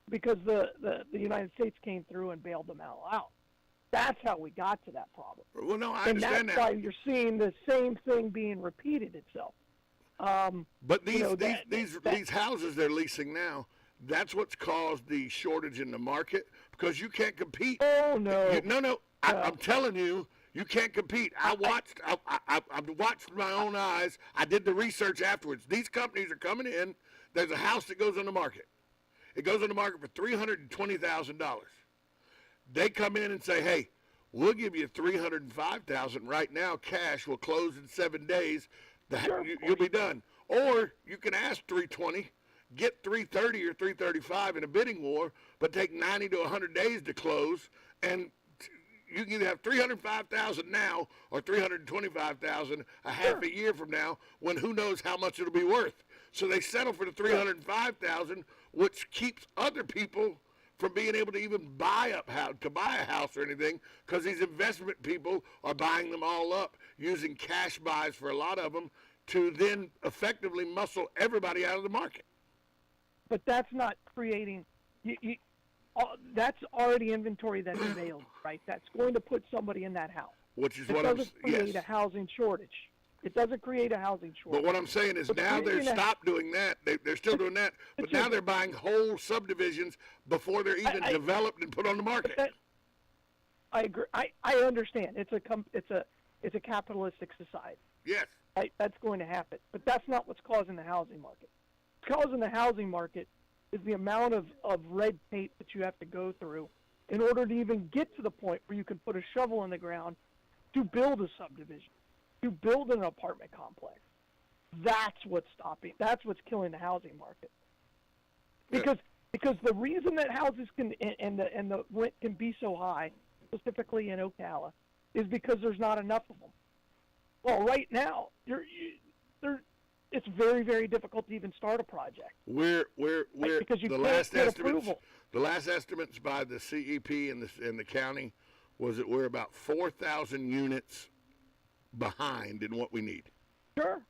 because the United States came through and bailed them all out. That's how we got to that problem. Well, no, I understand that. And that's why you're seeing the same thing being repeated itself. But these houses they're leasing now, that's what's caused the shortage in the market, because you can't compete. Oh no! I'm telling you, you can't compete. I watched with my own eyes. I did the research afterwards. These companies are coming in. There's a house that goes on the market. It goes on the market for $320,000. They come in and say, "Hey, we'll give you $305,000 right now, cash. We'll close in 7 days. You'll be done." Or you can ask $320, get $330 or $335 in a bidding war, but take 90 to 100 days to close, and you can either have $305,000 now or $325,000 a half a year from now, when who knows how much it'll be worth. So they settle for the $305,000, which keeps other people from being able to even buy a house or anything, because these investment people are buying them all up, using cash buys for a lot of them to then effectively muscle everybody out of the market. But that's not creating. That's already inventory that's available, right? That's going to put somebody in that house. Which is it what I'm doesn't create a housing shortage. It doesn't create a housing shortage. But what I'm saying is now they've stopped doing that. They're still doing that, but now they're buying whole subdivisions before they're even developed and put on the market. I agree. I understand. It's a capitalistic society. Yes. Right? That's going to happen. But that's not what's causing the housing market. What's causing the housing market is the amount of red tape that you have to go through in order to even get to the point where you can put a shovel in the ground to build a subdivision, to build an apartment complex. That's what's stopping. That's what's killing the housing market. Because the reason that houses can and the rent can be so high, specifically in Ocala, is because there's not enough of them. Well, right now, it's very, very difficult to even start a project. Because you the last estimates by the CEP and the county was that we're about 4,000 units behind in what we need. Sure.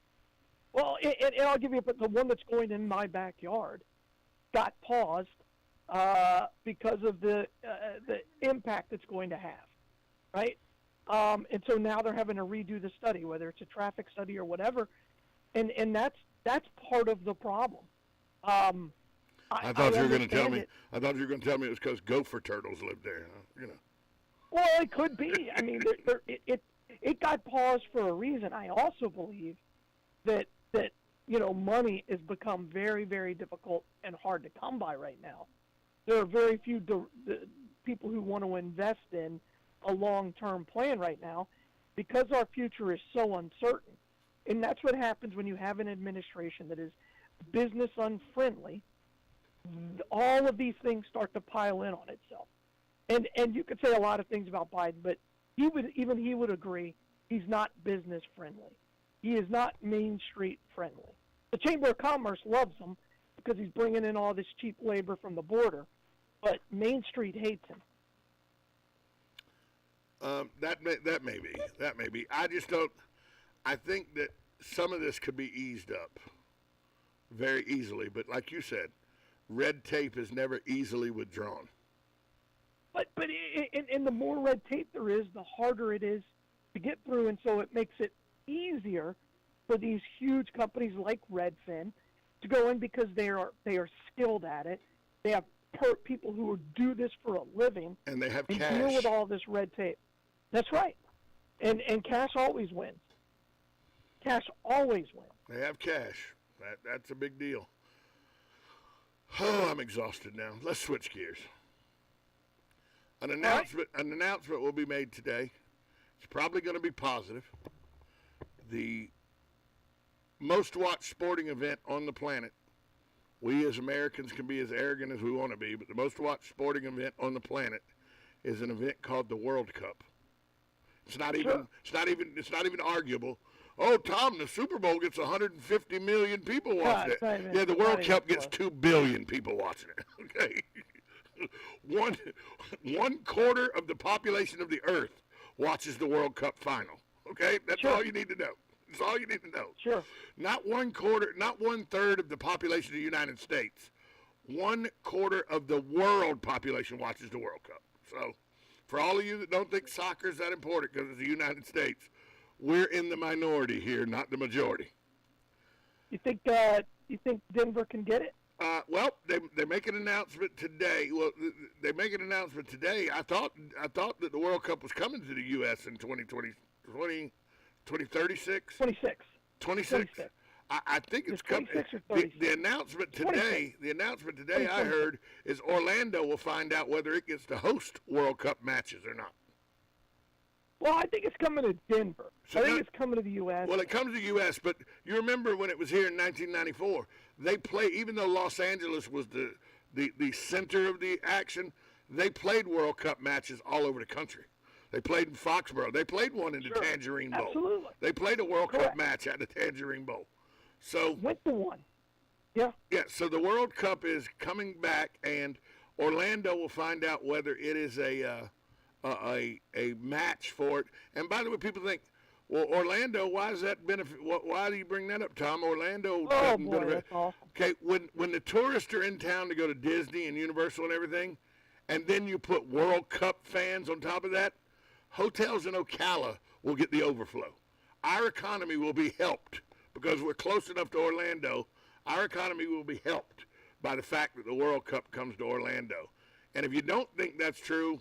Well, and I'll give you the one that's going in my backyard got paused because of the impact it's going to have, right? And so now they're having to redo the study, whether it's a traffic study or whatever, and that's part of the problem. I thought you were going to tell me. I thought you were going to tell me it was because gopher turtles lived there. You know. Well, it could be. I mean, it got paused for a reason. I also believe that money has become very, very difficult and hard to come by right now. There are very few people who want to invest in a long-term plan right now because our future is so uncertain. And that's what happens when you have an administration that is business unfriendly. All of these things start to pile in on itself. And you could say a lot of things about Biden, but he would agree he's not business friendly. He is not Main Street friendly. The Chamber of Commerce loves him because he's bringing in all this cheap labor from the border, but Main Street hates him. That may be. I just don't. I think that some of this could be eased up very easily, but like you said, red tape is never easily withdrawn. But the more red tape there is, the harder it is to get through, and so it makes it easier for these huge companies like Redfin to go in because they are skilled at it. They have people who do this for a living, and they have and cash. Deal with all this red tape. That's right, and cash always wins. Cash always wins. They have cash. That's a big deal. Oh, I'm exhausted now. Let's switch gears. An announcement will be made today. It's probably going to be positive. The most watched sporting event on the planet. We as Americans can be as arrogant as we want to be, but the most watched sporting event on the planet is an event called the World Cup. It's not even arguable. Oh, Tom, the Super Bowl gets 150 million people watching it. Yeah, the World Cup gets 2 billion people watching it. Okay. One quarter of the population of the earth watches the World Cup final. Okay? That's all you need to know. That's all you need to know. Sure. Not 1/3 of the population of the United States. 1/4 of the world population watches the World Cup. So, for all of you that don't think soccer is that important because it's the United States, we're in the minority here, not the majority. You think Denver can get it? Well, they make an announcement today. Well, they make an announcement today. I thought that the World Cup was coming to the U.S. in 2036. 26. I think it's coming. The announcement today. 26. The announcement today 26. I heard is Orlando will find out whether it gets to host World Cup matches or not. Well, I think it's coming to Denver. I think it's coming to the U.S. Well, it comes to the U.S., but you remember when it was here in 1994, they played, even though Los Angeles was the center of the action, they played World Cup matches all over the country. They played in Foxborough. They played one in the Tangerine Bowl. Absolutely. They played a World Cup match at the Tangerine Bowl. So went to one. Yeah. Yeah, so the World Cup is coming back, and Orlando will find out whether it is a match for it. And by the way, people think, well, Orlando, why does that benefit? Why do you bring that up, Tom? Orlando doesn't benefit. That's awesome. Okay, when the tourists are in town to go to Disney and Universal and everything, and then you put World Cup fans on top of that, hotels in Ocala will get the overflow. our economy will be helped because we're close enough to Orlando. Our economy will be helped by the fact that the World Cup comes to Orlando. And if you don't think that's true,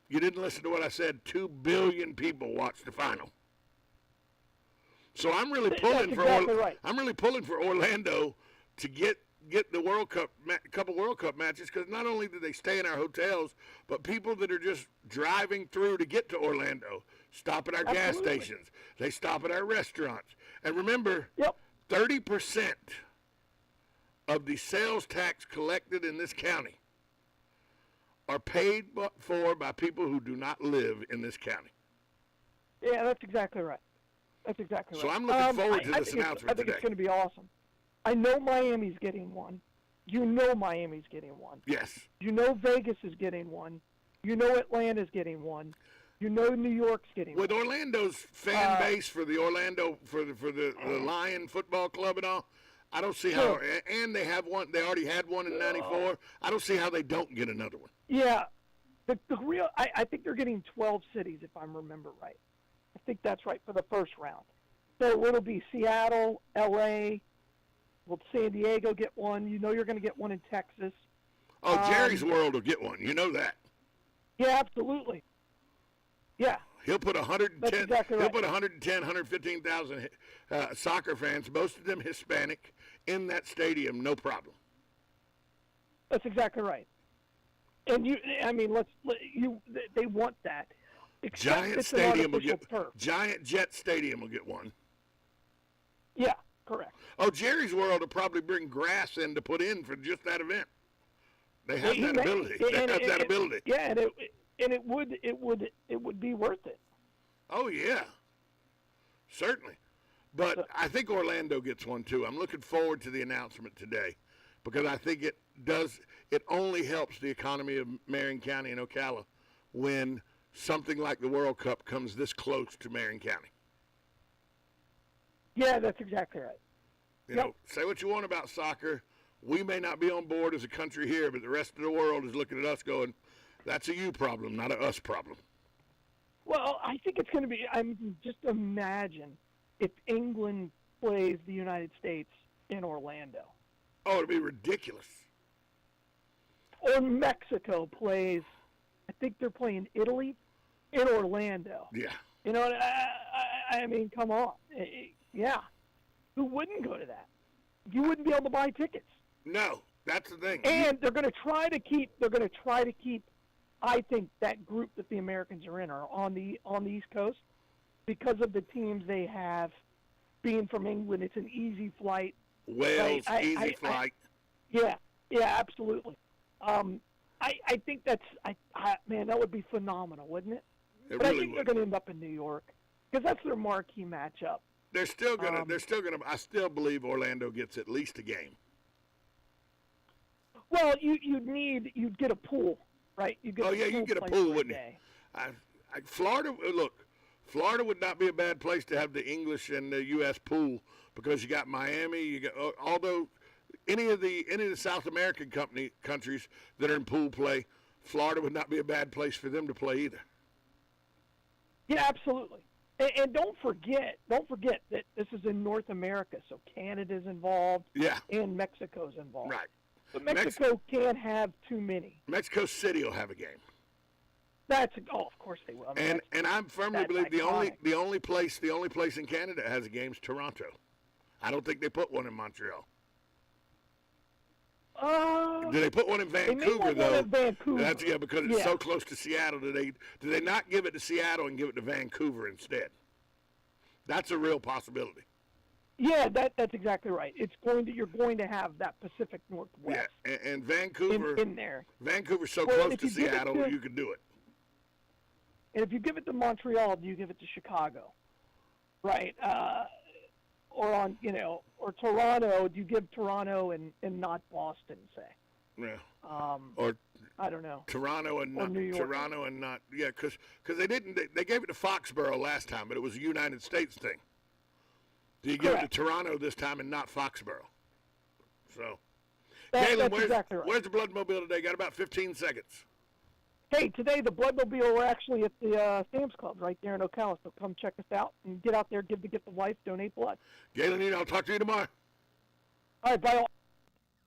you didn't listen to what I said. 2 billion people watched the final. So I'm really pulling I'm really pulling for Orlando to get the World Cup, couple World Cup matches, because not only do they stay in our hotels, but people that are just driving through to get to Orlando stop at our gas stations. They stop at our restaurants. And remember, 30% of the sales tax collected in this county are paid for by people who do not live in this county. Yeah, that's exactly right. That's exactly right. So I'm looking forward to this announcement I think it's going to be awesome. I know Miami's getting one. You know Miami's getting one. Yes. You know Vegas is getting one. You know Atlanta's getting one. You know New York's getting With one. Orlando's fan base for the Orlando for the Lion Football Club and all, I don't see how. And they have one. They already had one in '94. I don't see how they don't get another one. Yeah, the real. I think they're getting 12 cities if I remember right. I think that's right for the first round. So it'll be Seattle, L.A. Will San Diego get one? You know you're going to get one in Texas. Oh, Jerry's World will get one. You know that. Yeah, absolutely. Yeah. He'll put 110. That's exactly right. He'll put 110, 115,000 soccer fans, most of them Hispanic, in that stadium, no problem. That's exactly right. And they want that. Giant Stadium will get Giant Jet Stadium will get one. Yeah, correct. Oh, Jerry's World will probably bring grass in to put in for just that event. They have that ability. They have that ability. Yeah, and it would be worth it. Oh yeah, certainly. But I think Orlando gets one too. I'm looking forward to the announcement today because I think it does. It only helps the economy of Marion County and Ocala when something like the World Cup comes this close to Marion County. Yeah, that's exactly right. You know, say what you want about soccer. We may not be on board as a country here, but the rest of the world is looking at us going, that's a you problem, not a us problem. Well, I think it's going to be, just imagine if England plays the United States in Orlando. Oh, it'd be ridiculous. Or Mexico plays, I think they're playing Italy in Orlando. Yeah. You know, I mean, come on. Yeah. Who wouldn't go to that? You wouldn't be able to buy tickets. No, that's the thing. And they're going to try to keep, I think, that group that the Americans are in are on the East Coast because of the teams they have. Being from England, it's an easy flight. Wales, easy flight. Yeah, absolutely. I think man, that would be phenomenal, wouldn't it? But really I think they're going to end up in New York because that's their marquee matchup. They're still gonna. I still believe Orlando gets at least a game. Well, you'd get a pool, right? You'd get a pool, wouldn't you? Florida, look, Florida would not be a bad place to have the English and the U.S. pool because you got Miami. You got although any of the South American countries that are in pool play, Florida would not be a bad place for them to play either. Yeah, absolutely. And don't forget that this is in North America, so Canada's involved. Yeah. And Mexico's involved. Right. But Mexico can't have too many. Mexico City will have a game. Of course they will. And I firmly believe the only place in Canada that has a game is Toronto. I don't think they put one in Montreal. Do they put one in Vancouver though? One in Vancouver. Because it's so close to Seattle. Do they not give it to Seattle and give it to Vancouver instead? That's a real possibility. Yeah, that's exactly right. You're going to have that Pacific Northwest. Yeah, and Vancouver in there. Vancouver's so close to Seattle, you could do it. And if you give it to Montreal, do you give it to Chicago? Right. Or Toronto, do you give Toronto and not Boston, say? Yeah. Or I don't know. Toronto and not New York. Toronto and not because they gave it to Foxborough last time, but it was a United States thing. Do you give it to Toronto this time and not Foxborough? So, Galen, where's the Blood Mobile today? Got about 15 seconds. Hey, today the Bloodmobile were actually at the Sam's Club right there in Ocala, so come check us out and get out there, give the gift of life, donate blood. Galen, I'll talk to you tomorrow. All right, bye all.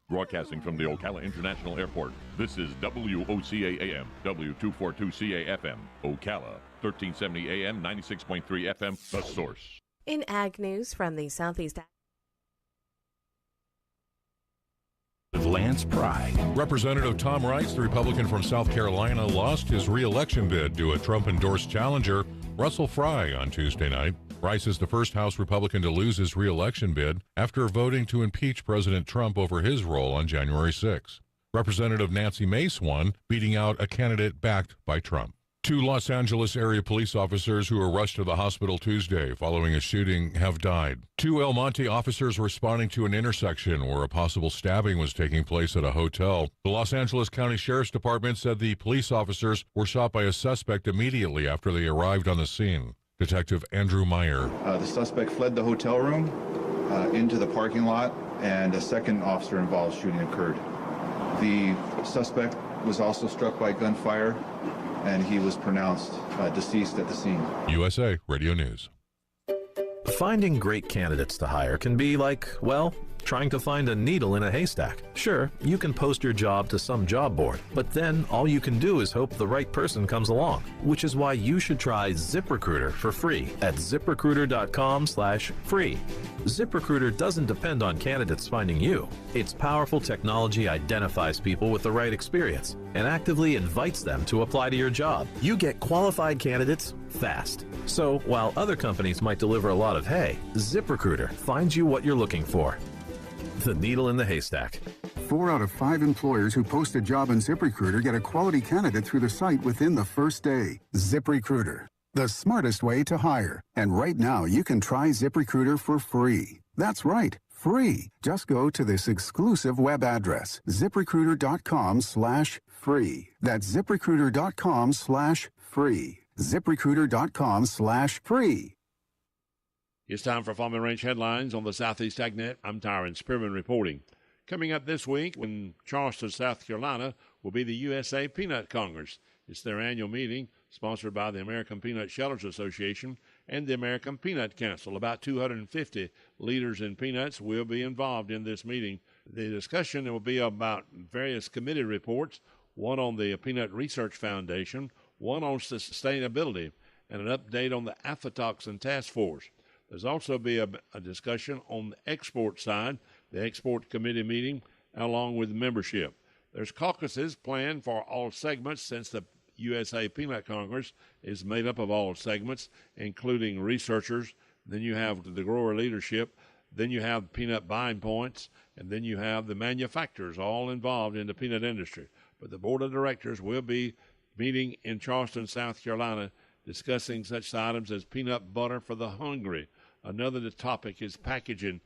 Broadcasting from the Ocala International Airport, this is WOCA AM, W242CA FM, Ocala, 1370 AM, 96.3 FM, The Source. In Ag News from the Southeast. Lance Pry. Representative Tom Rice, the Republican from South Carolina, lost his re-election bid to a Trump-endorsed challenger, Russell Fry, on Tuesday night. Rice is the first House Republican to lose his re-election bid after voting to impeach President Trump over his role on January 6. Representative Nancy Mace won, beating out a candidate backed by Trump. 2 Los Angeles area police officers who were rushed to the hospital Tuesday following a shooting have died. 2 El Monte officers responding to an intersection where a possible stabbing was taking place at a hotel. The Los Angeles County Sheriff's Department said the police officers were shot by a suspect immediately after they arrived on the scene. Detective Andrew Meyer. The suspect fled the hotel room into the parking lot, and a second officer involved shooting occurred. The suspect was also struck by gunfire, and he was pronounced deceased at the scene. USA Radio News. Finding great candidates to hire can be like, well, trying to find a needle in a haystack. Sure, you can post your job to some job board, but then all you can do is hope the right person comes along, which is why you should try ZipRecruiter for free at ZipRecruiter.com/free. ZipRecruiter doesn't depend on candidates finding you. Its powerful technology identifies people with the right experience and actively invites them to apply to your job. You get qualified candidates fast. So while other companies might deliver a lot of hay, ZipRecruiter finds you what you're looking for. The needle in the haystack. 4 out of 5 employers who post a job on ZipRecruiter get a quality candidate through the site within the first day. ZipRecruiter, the smartest way to hire. And right now, you can try ZipRecruiter for free. That's right, free. Just go to this exclusive web address, ZipRecruiter.com/free. That's ZipRecruiter.com/free. ZipRecruiter.com/free. It's time for Farm and Ranch headlines on the Southeast AgNet. I'm Tyron Spearman reporting. Coming up this week in Charleston, South Carolina, will be the USA Peanut Congress. It's their annual meeting sponsored by the American Peanut Shellers Association and the American Peanut Council. About 250 leaders in peanuts will be involved in this meeting. The discussion will be about various committee reports, one on the Peanut Research Foundation, one on sustainability, and an update on the aflatoxin task force. There's also be a discussion on the export side, the export committee meeting, along with membership. There's caucuses planned for all segments since the USA Peanut Congress is made up of all segments, including researchers. Then you have the grower leadership. Then you have peanut buying points. And then you have the manufacturers all involved in the peanut industry. But the board of directors will be meeting in Charleston, South Carolina, discussing such items as peanut butter for the hungry. Another topic is packaging